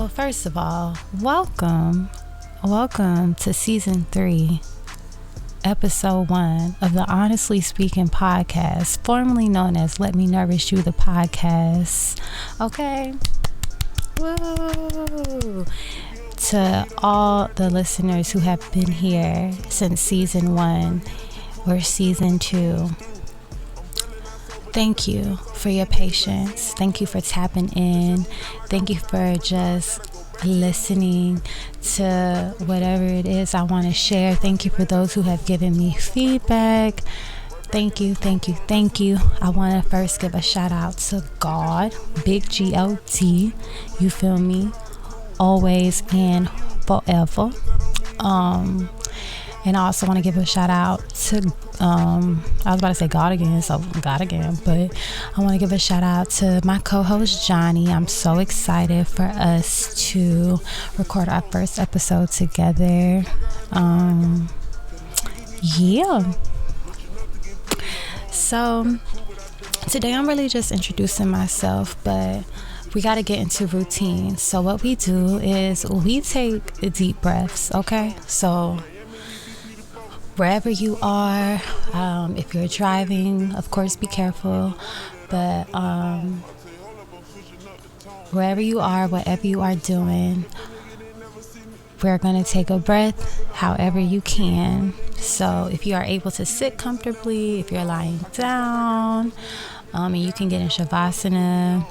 Well, first of all, welcome to season 3, episode 1 of the Honestly Speaking podcast, formerly known as Let Me Nourish You, the podcast. Okay. Woo! To all the listeners who have been here since season 1 or season 2, thank you for your patience. Thank you for tapping in. Thank you for just listening to whatever it is I want to share. Thank you for those who have given me feedback. Thank you. I want to first give a shout out to God, big G-O-D, you feel me, always and forever. And I also want to give a shout out to, I was about to say God again, but I want to give a shout out to my co-host Johnny. I'm so excited for us to record our first episode together. Yeah. So today I'm really just introducing myself, but we got to get into routine. So what we do is we take deep breaths, okay? So wherever you are, if you're driving, of course, be careful. But wherever you are, whatever you are doing, we're going to take a breath however you can. So if you are able to sit comfortably, if you're lying down, and you can get in Shavasana,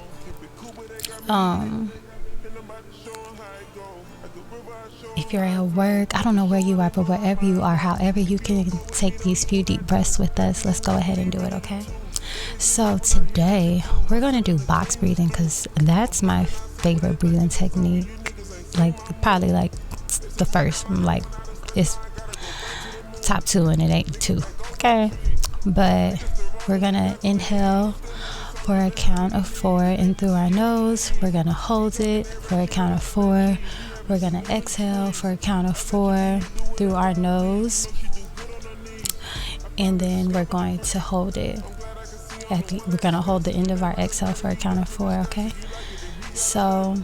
if you're at work, I don't know where you are, but wherever you are, however you can take these few deep breaths with us, let's go ahead and do it, okay? So today, we're going to do box breathing because that's my favorite breathing technique. Probably the first, it's top 2 and it ain't 2, okay? But we're going to inhale for a count of 4 in through our nose. We're going to hold it for a count of 4. We're going to exhale for a count of 4 through our nose. And then we're going to hold it. We're going to hold the end of our exhale for a count of 4, okay? So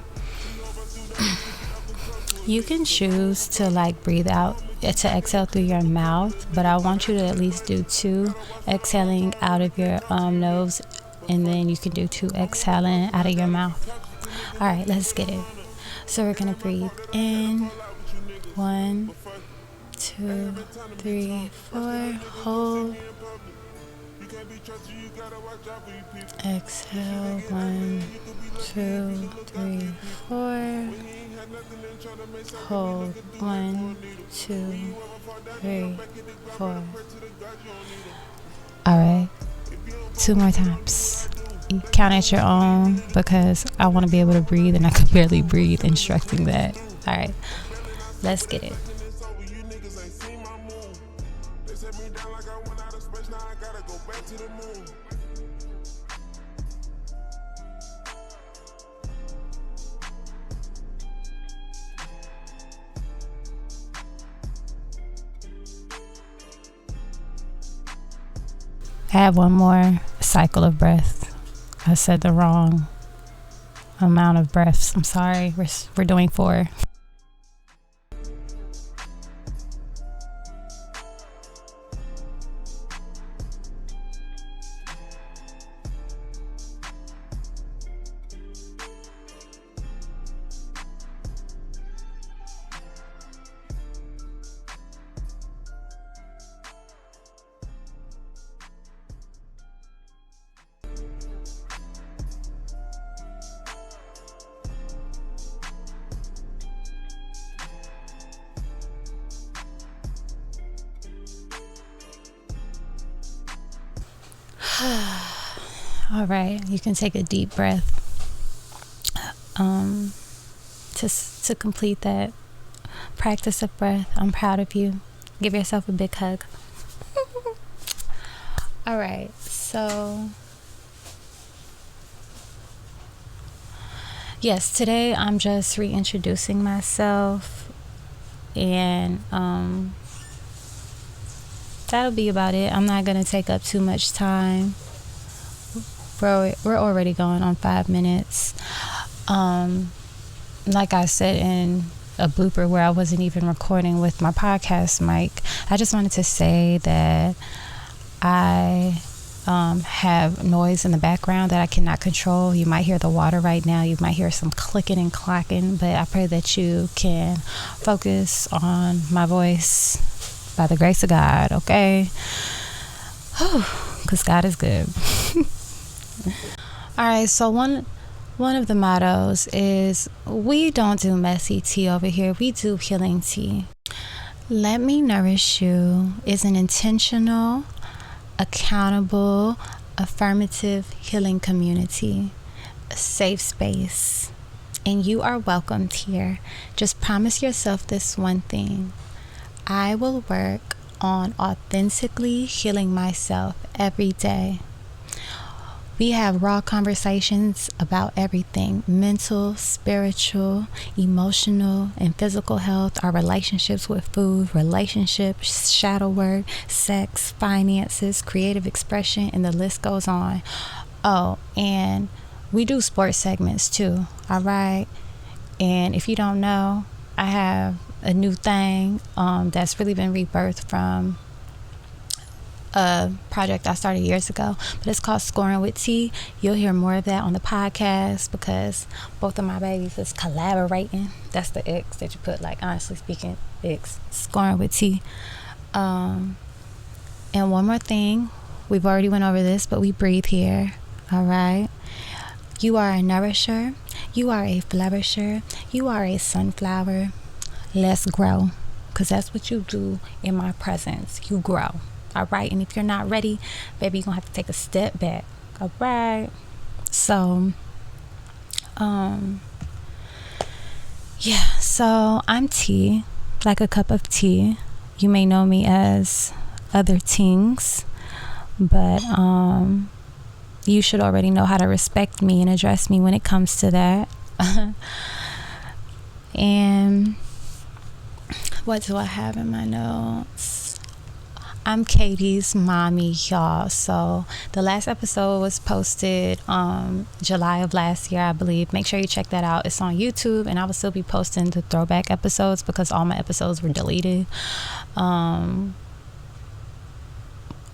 you can choose to breathe out, to exhale through your mouth, but I want you to at least do 2 exhaling out of your nose, and then you can do 2 exhaling out of your mouth. All right, let's get it. So we're going to breathe in, 1, 2, 3, 4, hold, exhale, 1, 2, 3, 4, hold, 1, 2, 3, 4. All right, 2 more times. You count at your own because I want to be able to breathe and I can barely breathe instructing that. All right, let's get it. I have one more cycle of breath. I said the wrong amount of breaths. I'm sorry. We're doing 4. All right, you can take a deep breath to complete that practice of breath. I'm proud of you. Give yourself a big hug. All right, so yes, today I'm just reintroducing myself, and that'll be about it. I'm not gonna take up too much time. We're already going on 5 minutes. like I said in a blooper where I wasn't even recording with my podcast mic, I just wanted to say that I have noise in the background that I cannot control. You might hear the water right now. You might hear some clicking and clacking, but I pray that you can focus on my voice by the grace of God, okay? Because God is good. All right, so one of the mottos is we don't do messy tea over here. We do healing tea. Let Me Nourish You is an intentional, accountable, affirmative healing community, a safe space, and you are welcomed here. Just promise yourself this one thing: I will work on authentically healing myself every day. We have raw conversations about everything: mental, spiritual, emotional, and physical health, our relationships with food, relationships, shadow work, sex, finances, creative expression, and the list goes on. Oh, and we do sports segments too, all right? And if you don't know, I have a new thing that's really been rebirthed from a project I started years ago, but it's called Scoring with T. You'll hear more of that on the podcast because both of my babies is collaborating. That's the X that you put, like, honestly speaking, X, Scoring with T. And one more thing, we've already went over this, but we breathe here, all right? You are a nourisher, you are a flourisher, you are a sunflower. Let's grow, because that's what you do in my presence. You grow. All right, and if you're not ready, baby, you're gonna have to take a step back. All right. So yeah, so I'm tea, like a cup of tea. You may know me as other things, but you should already know how to respect me and address me when it comes to that. And what do I have in my notes? I'm Katie's mommy, y'all. So the last episode was posted July of last year, I believe. Make sure you check that out. It's on YouTube, and I will still be posting the throwback episodes because all my episodes were deleted on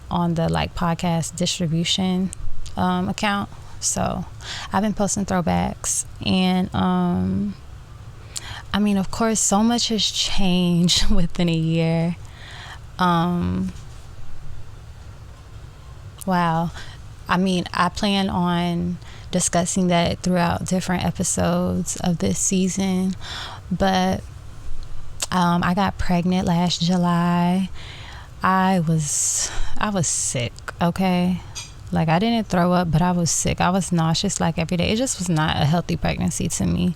the like podcast distribution account. So I've been posting throwbacks, and I mean, of course, so much has changed within a year. Wow. I mean, I plan on discussing that throughout different episodes of this season, but I got pregnant last July. I was sick, okay? Like, I didn't throw up, but I was sick. I was nauseous like every day. It just was not a healthy pregnancy to me.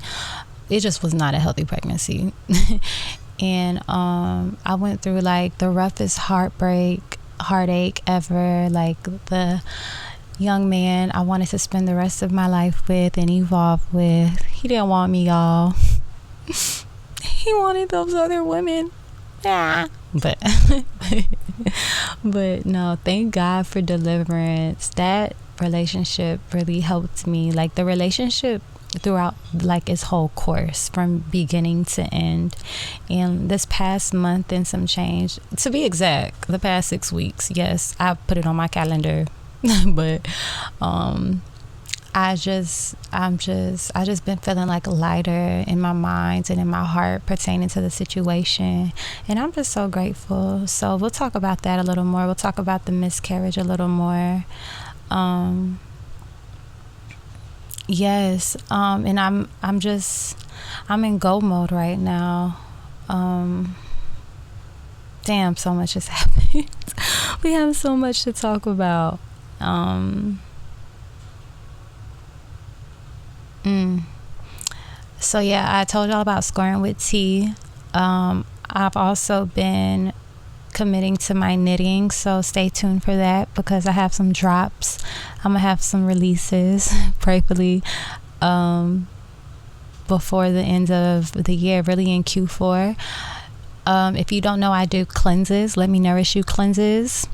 It just was not a healthy pregnancy. And I went through like the roughest heartache ever. Like, the young man I wanted to spend the rest of my life with and evolve with, he didn't want me, y'all. He wanted those other women. Yeah. But no, thank God for deliverance. That relationship really helped me. Like, the relationship throughout like its whole course from beginning to end, and this past month and some change, to be exact, the past 6 weeks, yes, I put it on my calendar. But I just been feeling like lighter in my mind and in my heart pertaining to the situation, and I'm just so grateful. So we'll talk about that a little more. We'll talk about the miscarriage a little more. Yes, and I'm in go mode right now. Damn, so much has happened. We have so much to talk about. So yeah, I told y'all about Scoring with T. I've also been committing to my knitting, so stay tuned for that because I have some drops. I'm gonna have some releases, prayerfully, before the end of the year, really in Q4. If you don't know, I do cleanses. Let Me Nourish You cleanses.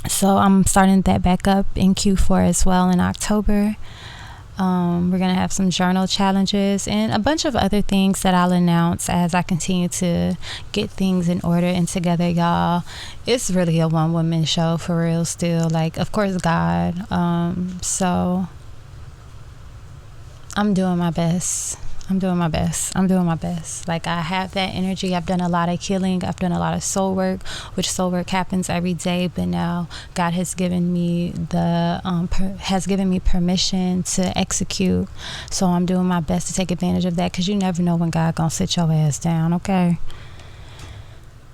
So I'm starting that back up in Q4 as well in October. We're going to have some journal challenges and a bunch of other things that I'll announce as I continue to get things in order and together, y'all. It's really a one-woman show for real still. Like, of course, God. So I'm doing my best. Like, I have that energy. I've done a lot of healing. I've done a lot of soul work, which soul work happens every day. But now God has given me permission to execute. So I'm doing my best to take advantage of that, because you never know when God gonna sit your ass down. Okay.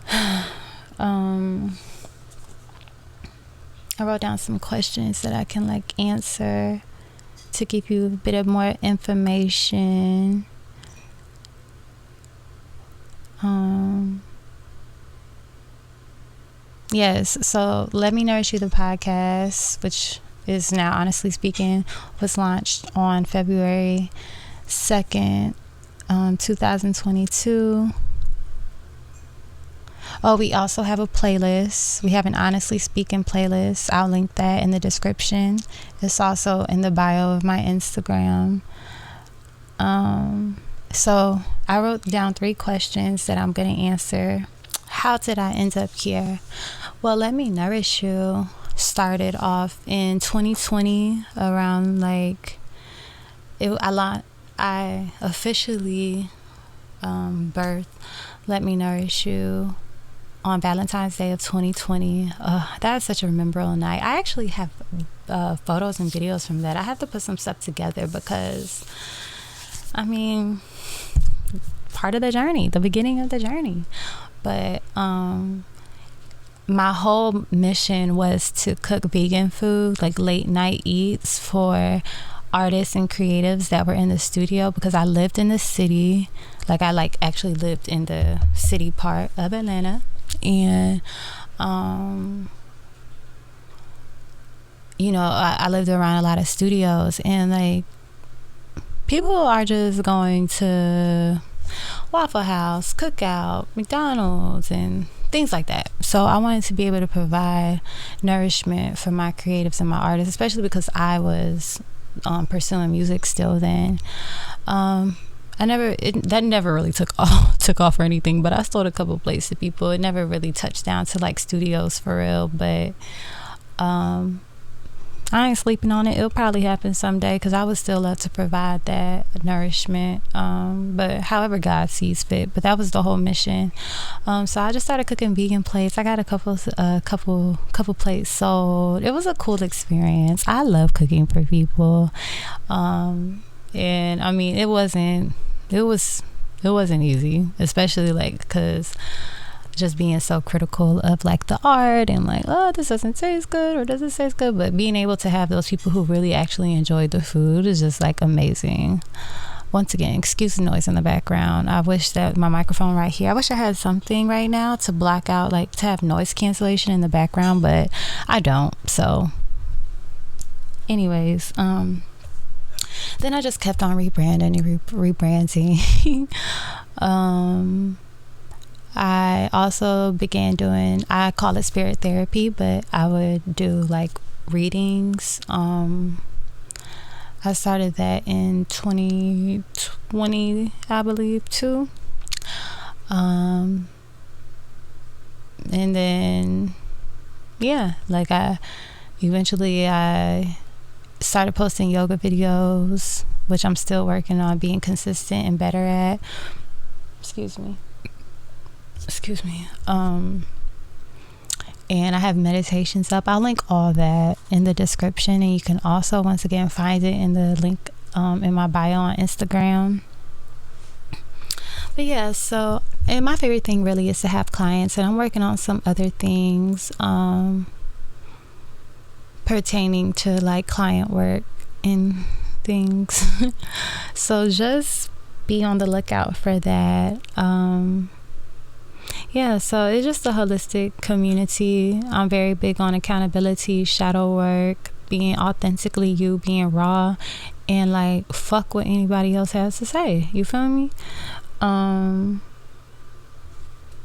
I wrote down some questions that I can like answer to give you a bit of more information. Yes, so Let Me Nourish You, the podcast, which is now Honestly Speaking, was launched on February 2nd, 2022. Oh, we also have a playlist. We have an Honestly Speaking playlist. I'll link that in the description. It's also in the bio of my Instagram. So I wrote down 3 questions that I'm going to answer. How did I end up here? Well, Let Me Nourish You started off in 2020 around I officially birthed Let Me Nourish You on Valentine's Day of 2020. That's such a memorable night. I actually have photos and videos from that. I have to put some stuff together because, I mean, part of the journey, the beginning of the journey. But my whole mission was to cook vegan food, like late night eats for artists and creatives that were in the studio, because I lived in the city. Like, I actually lived in the city part of Atlanta. And I lived around a lot of studios, and like, people are just going to Waffle House, Cookout, McDonald's, and things like that. So I wanted to be able to provide nourishment for my creatives and my artists, especially because I was pursuing music still then. That never really took off or anything, but I sold a couple plates to people. It never really touched down to like studios for real, but I ain't sleeping on it. It'll probably happen someday, because I would still love to provide that nourishment, but however God sees fit. But that was the whole mission. So I just started cooking vegan plates. I got a couple plates sold. It was a cool experience. I love cooking for people, and I mean, it wasn't easy, especially like because just being so critical of like the art and like, oh, this doesn't taste good or doesn't taste good, but being able to have those people who really actually enjoyed the food is just like amazing. Once again, excuse the noise in the background. I wish that my microphone right here, I wish I had something right now to block out, like to have noise cancellation in the background, but I don't. So anyways, then I just kept on rebranding and rebranding. I also began doing, I call it spirit therapy, but I would do like readings. I started that in 2020, I believe, too. And then, yeah, like I started posting yoga videos, which I'm still working on being consistent and better at. Excuse me. And I have meditations up. I'll link all that in the description, and you can also once again find it in the link in my bio on Instagram. But yeah, so, and my favorite thing really is to have clients, and I'm working on some other things pertaining to like client work and things. So just be on the lookout for that. Yeah, so it's just a holistic community. I'm very big on accountability, shadow work, being authentically you, being raw, and like fuck what anybody else has to say. You feel me?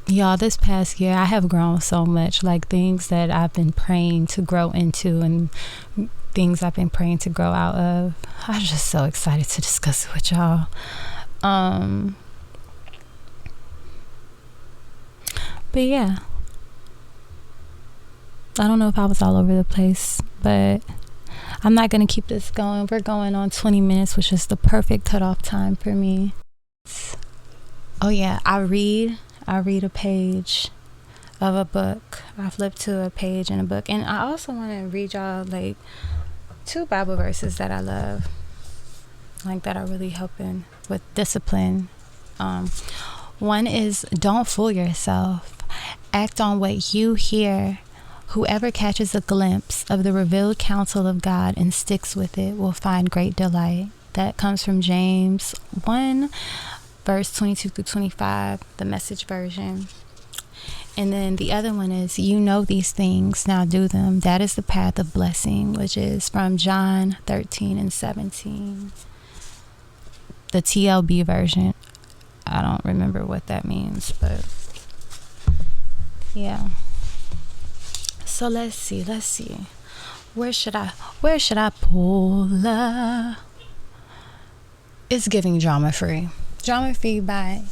Y'all, this past year I have grown so much, like things that I've been praying to grow into and things I've been praying to grow out of. I'm just so excited to discuss it with y'all. But yeah, I don't know if I was all over the place, but I'm not going to keep this going. We're going on 20 minutes, which is the perfect cutoff time for me. Oh yeah, I read a page of a book. I flip to a page in a book, and I also want to read y'all like 2 Bible verses that I love, like that are really helping with discipline. One is, don't fool yourself. Act on what you hear. Whoever catches a glimpse of the revealed counsel of God and sticks with it will find great delight. That comes from James 1, verse 22 through 25, the Message version. And then the other one is, you know these things, now do them. That is the path of blessing, which is from John 13 and 17. The TLB version. I don't remember what that means, but yeah. So let's see. Where should I pull up? It's giving drama free. Drama free by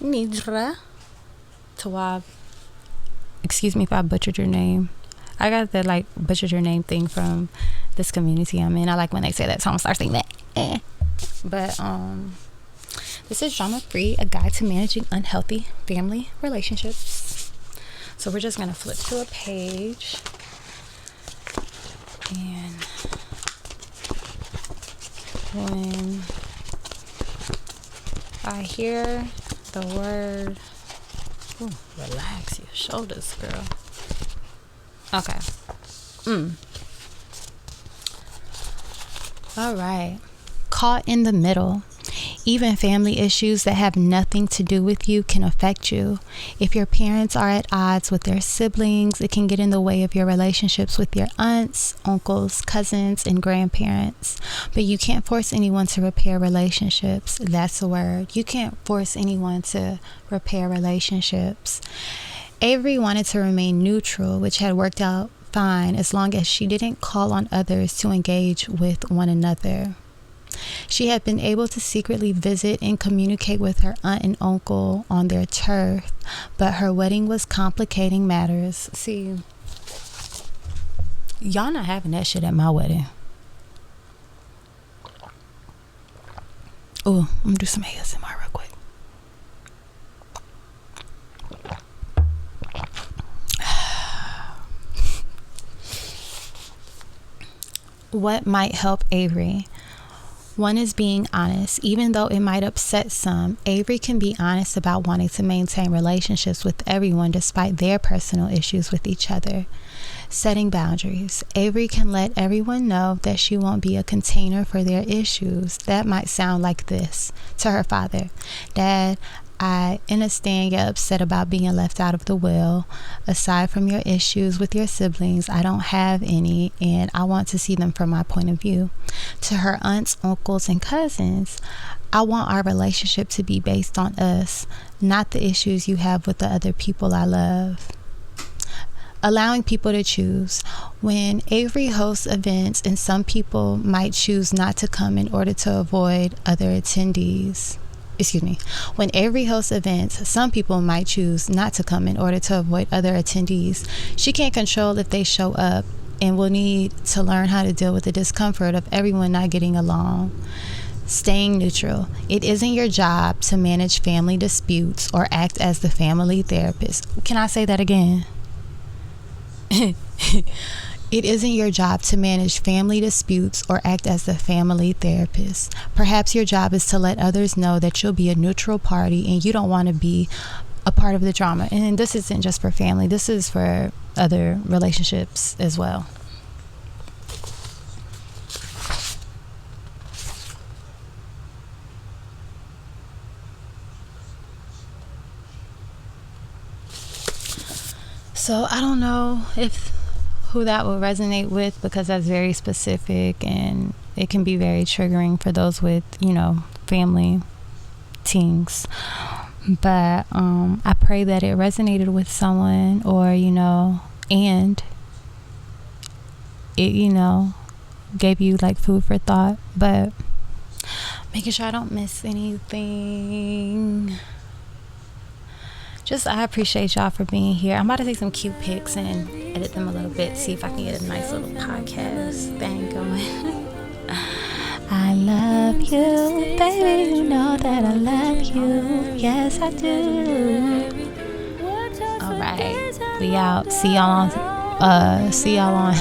Nidra Tawab. Excuse me if I butchered your name. I got the like butchered your name thing from this community I'm in. I like when they say that, so I'm gonna start saying that. But this is Drama Free, a guide to managing unhealthy family relationships. So we're just gonna flip to a page, and when I hear the word, ooh, relax your shoulders, girl. Okay. All right. Caught in the middle. Even family issues that have nothing to do with you can affect you. If your parents are at odds with their siblings, it can get in the way of your relationships with your aunts, uncles, cousins, and grandparents. But you can't force anyone to repair relationships. That's the word. You can't force anyone to repair relationships. Avery wanted to remain neutral, which had worked out fine as long as she didn't call on others to engage with one another. She had been able to secretly visit and communicate with her aunt and uncle on their turf, but her wedding was complicating matters. See, y'all not having that shit at my wedding. Oh, I'm gonna do some ASMR real quick. What might help Avery? One is being honest. Even though it might upset some, Avery can be honest about wanting to maintain relationships with everyone despite their personal issues with each other. Setting boundaries. Avery can let everyone know that she won't be a container for their issues. That might sound like this to her father. Dad, I understand you're upset about being left out of the will. Aside from your issues with your siblings, I don't have any, and I want to see them from my point of view. To her aunts, uncles, and cousins, I want our relationship to be based on us, not the issues you have with the other people I love. Allowing people to choose. When Avery hosts events, and some people might choose not to come in order to avoid other attendees. When Avery hosts events, some people might choose not to come in order to avoid other attendees. She can't control if they show up and will need to learn how to deal with the discomfort of everyone not getting along. Staying neutral. It isn't your job to manage family disputes or act as the family therapist. Can I say that again? It isn't your job to manage family disputes or act as the family therapist. Perhaps your job is to let others know that you'll be a neutral party and you don't want to be a part of the drama. And this isn't just for family. This is for other relationships as well. So I don't know who that will resonate with, because that's very specific and it can be very triggering for those with, family things. But I pray that it resonated with someone, or and it, you know, gave you like food for thought. But making sure I don't miss anything. Just, I appreciate y'all for being here. I'm about to take some cute pics and edit them a little bit, see if I can get a nice little podcast thing going. I love you, baby, you know that I love you. Yes, I do. Alright, we out. See y'all on see y'all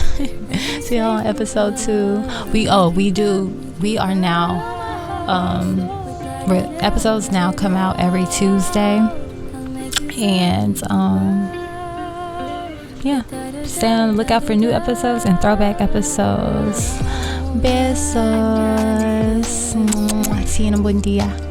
on episode 2. We are now episodes now come out every Tuesday. And yeah, stay on the lookout for new episodes and throwback episodes. Besos. See you in a buen día.